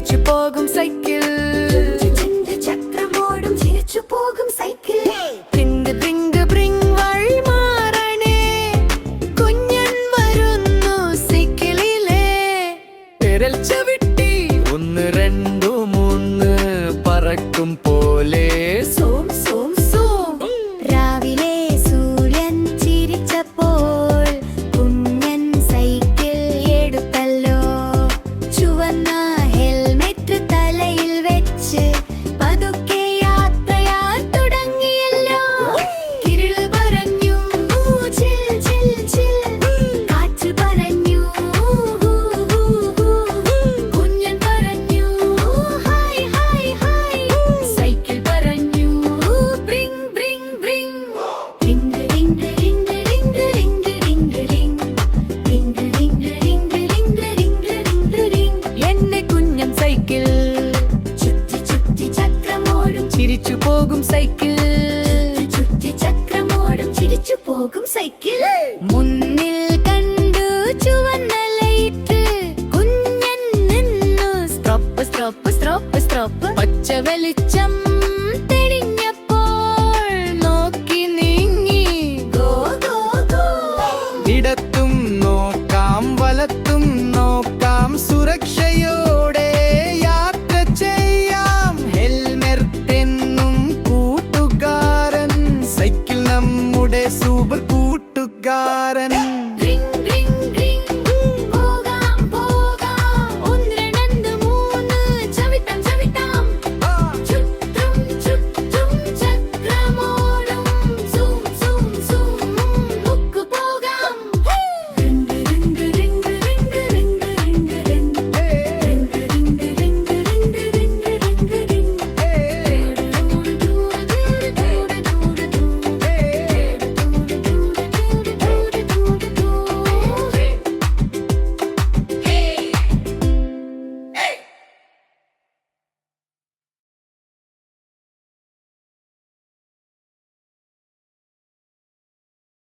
ചിരിച്ചു പോകും സൈക്കിൾ. ചക്രമോടും ചിരിച്ചു പോകും സൈക്കിൾ. ബ്രിങ് ബ്രിങ് ബ്രിങ് വഴി മാറണേ, കുഞ്ഞൻ വരുന്നു സൈക്കിളിലെ. വിരൽ ചവിട്ടി 1 2 3 പറക്കും പോലെ. സോം സോം സോം. രാവിലെ സൂര്യൻ ചിരിച്ചപ്പോൾ കുഞ്ഞൻ സൈക്കിൾ എടുത്തല്ലോ. ചുവന്ന ഹെൽമെറ്റ് തലയിൽ വെച്ച് പതുക്കെ യാത്രയാൻ തുടങ്ങിയല്ലോ. കിരിൾ പറഞ്ഞു ചിൽ ചിൽ ചിൽ. കാറ്റ് പറഞ്ഞു കുഞ്ഞൻ പറഞ്ഞു ഹായ് ഹായ് ഹായ്. സൈക്കിൾ പറഞ്ഞു bring bring bring. Ding Ding Ding Ding Ding Ding Ding. Ding Ding Ding Ding Ding Ding. എന്റെ കുഞ്ഞൻ സൈക്കിൾ ചുറ്റി ചുറ്റി ചക്രമോടും ചിരിച്ചു പോകും സൈക്കിൾ. ചുറ്റി ചക്രമോടും ചിരിച്ചു പോകും സൈക്കിൾ. മുന്നിൽ കണ്ടു ചുവന്ന ലൈറ്റ്, കുഞ്ഞൻ നിന്നു. Stop stop stop stop. പച്ച വെളിച്ചം